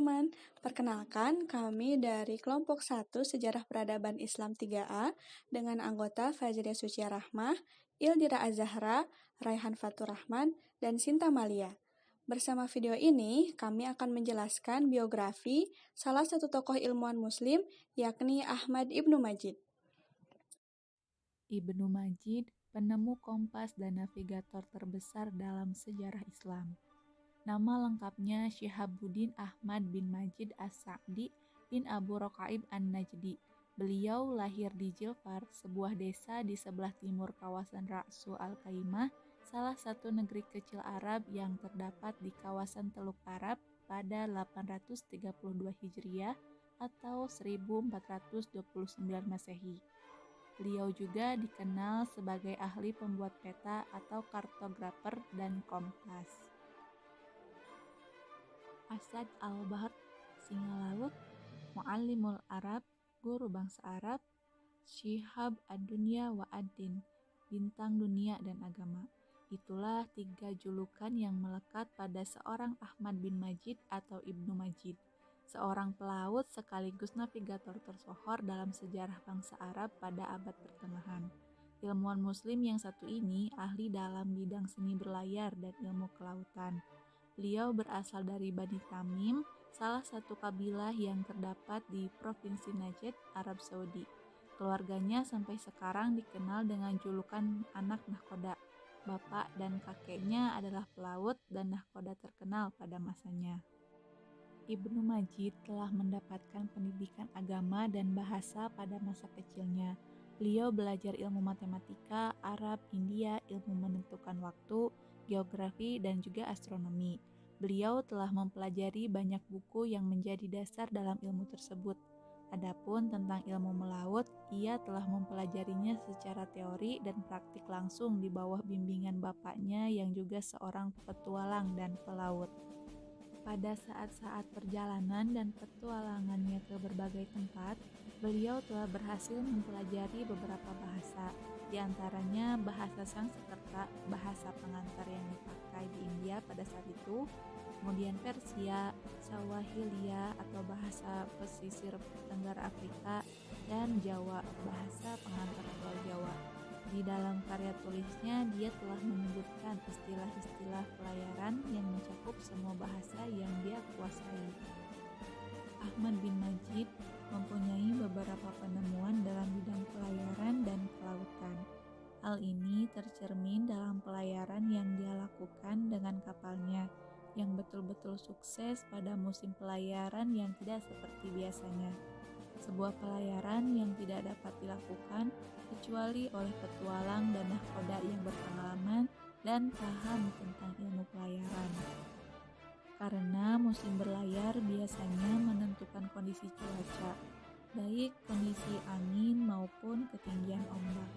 teman-teman, perkenalkan kami dari kelompok 1 Sejarah Peradaban Islam 3A dengan anggota Fajriah Sucia Rahmah, Ildira Azahra, Raihan Fatur Rahman, dan Sinta Malia. Bersama video ini, kami akan menjelaskan biografi salah satu tokoh ilmuwan muslim, yakni Ahmad Ibnu Majid. Ibnu Majid, penemu kompas dan navigator terbesar dalam sejarah Islam. Nama lengkapnya Syihabuddin Ahmad bin Majid As-Sa'di bin Abu Rokaib An-Najdi. Beliau lahir di Jilfar, sebuah desa di sebelah timur kawasan Ra'su Al-Kaimah, salah satu negeri kecil Arab yang terdapat di kawasan Teluk Arab pada 832 Hijriah atau 1429 Masehi. Beliau juga dikenal sebagai ahli pembuat peta atau kartografer dan kompas. Asad al-Bahr, singa laut, Mu'allimul Arab, guru bangsa Arab, Syihab ad-Dunya wa ad-Din, bintang dunia dan agama. Itulah 3 julukan yang melekat pada seorang Ahmad bin Majid atau Ibnu Majid, seorang pelaut sekaligus navigator tersohor dalam sejarah bangsa Arab pada abad pertengahan. Ilmuwan muslim yang satu ini ahli dalam bidang seni berlayar dan ilmu kelautan. Beliau berasal dari Bani Tamim, salah satu kabilah yang terdapat di Provinsi Najd, Arab Saudi. Keluarganya sampai sekarang dikenal dengan julukan anak nahkoda. Bapak dan kakeknya adalah pelaut dan nahkoda terkenal pada masanya. Ibnu Majid telah mendapatkan pendidikan agama dan bahasa pada masa kecilnya. Beliau belajar ilmu matematika, Arab, India, ilmu menentukan waktu, geografi, dan juga astronomi. Beliau telah mempelajari banyak buku yang menjadi dasar dalam ilmu tersebut. Adapun tentang ilmu melaut, ia telah mempelajarinya secara teori dan praktik langsung di bawah bimbingan bapaknya yang juga seorang petualang dan pelaut. Pada saat-saat perjalanan dan petualangannya ke berbagai tempat, beliau telah berhasil mempelajari beberapa bahasa, di antaranya bahasa Sanskerta, bahasa pengantar yang dipakai di India pada saat itu, kemudian Persia, Swahilia atau bahasa pesisir tenggara Afrika, dan Jawa, bahasa pengantar Pulau Jawa. Di dalam karya tulisnya, dia telah menyebutkan istilah-istilah pelayaran yang mencakup semua bahasa yang dia kuasai. Ahmad bin Majid mempunyai beberapa penemuan dalam bidang pelayaran dan kelautan. Hal ini tercermin dalam pelayaran yang dia lakukan dengan kapalnya, yang betul-betul sukses pada musim pelayaran yang tidak seperti biasanya. Sebuah pelayaran yang tidak dapat dilakukan kecuali oleh petualang dan nahkoda yang berpengalaman dan paham tentang ilmu pelayaran. Karena musim berlayar biasanya menentukan kondisi cuaca, baik kondisi angin maupun ketinggian ombak.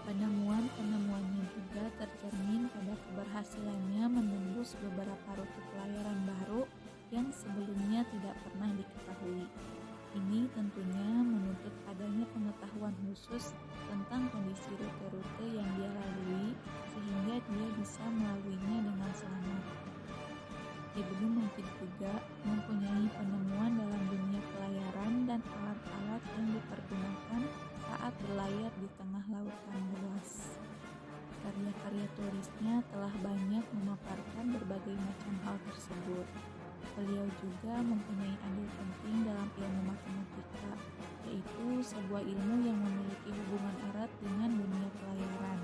Penemuan-penemuannya juga tercermin pada keberhasilannya menembus beberapa rute pelayaran baru yang sebelumnya tidak pernah diketahui. Ini tentunya menuntut adanya pengetahuan khusus tentang kondisi rute-rute yang dia lalui sehingga dia bisa melaluinya dengan selamat. Ibnu Majid juga mempunyai penemuan dalam dunia pelayaran dan alat-alat yang dipergunakan saat berlayar di tengah lautan luas. Karya-karya tulisnya telah banyak memaparkan berbagai macam hal tersebut. Beliau juga mempunyai andil penting dalam ilmu matematika, yaitu sebuah ilmu yang memiliki hubungan erat dengan dunia pelayaran.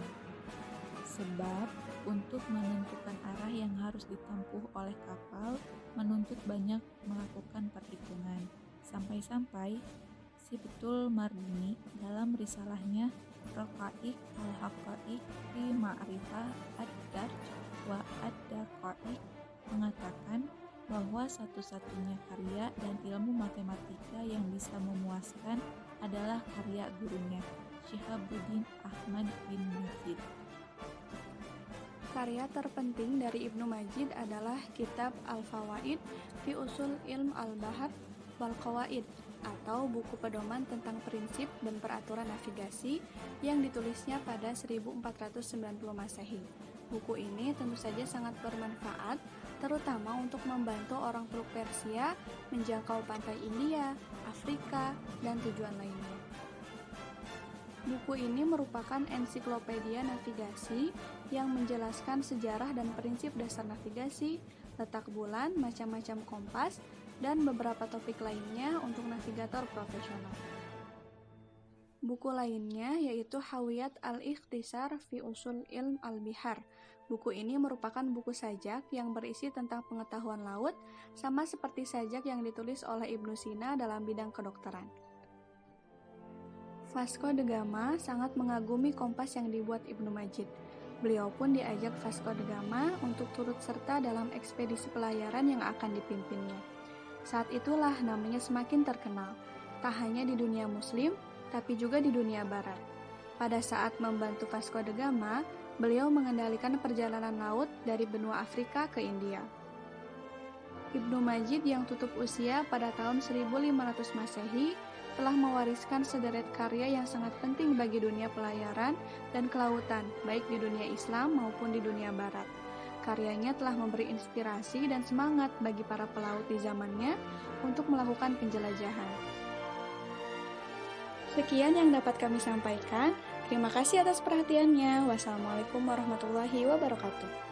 Sebab, untuk menentukan arah yang harus ditempuh oleh kapal, menuntut banyak melakukan perhitungan. Sampai-sampai, Sibtul Mardini dalam risalahnya Raqaiq al-Haqaiq fi Ma'rifah ad-Darj wa ad-Daqaiq mengatakan bahwa satu-satunya karya dan ilmu matematika yang bisa memuaskan adalah karya gurunya, Syihabuddin Ahmad bin Majid. Karya terpenting dari Ibnu Majid adalah kitab Al-Fawaid fi Usul Ilm Al-Bahr wal Qawaid atau buku pedoman tentang prinsip dan peraturan navigasi yang ditulisnya pada 1490 Masehi. Buku ini tentu saja sangat bermanfaat terutama untuk membantu orang Teluk Persia menjangkau pantai India, Afrika, dan tujuan lainnya. Buku ini merupakan ensiklopedia navigasi yang menjelaskan sejarah dan prinsip dasar navigasi, letak bulan, macam-macam kompas, dan beberapa topik lainnya untuk navigator profesional. Buku lainnya yaitu Hawiyat al-Ikhtisar fi Usul Ilm al-Bihar. Buku ini merupakan buku sajak yang berisi tentang pengetahuan laut, sama seperti sajak yang ditulis oleh Ibnu Sina dalam bidang kedokteran. Vasco da Gama sangat mengagumi kompas yang dibuat Ibnu Majid. Beliau pun diajak Vasco da Gama untuk turut serta dalam ekspedisi pelayaran yang akan dipimpinnya. Saat itulah namanya semakin terkenal, tak hanya di dunia Muslim, tapi juga di dunia Barat. Pada saat membantu Vasco da Gama, beliau mengendalikan perjalanan laut dari benua Afrika ke India. Ibnu Majid yang tutup usia pada tahun 1500 Masehi telah mewariskan sederet karya yang sangat penting bagi dunia pelayaran dan kelautan, baik di dunia Islam maupun di dunia Barat. Karyanya telah memberi inspirasi dan semangat bagi para pelaut di zamannya untuk melakukan penjelajahan. Sekian yang dapat kami sampaikan. Terima kasih atas perhatiannya. Wassalamualaikum warahmatullahi wabarakatuh.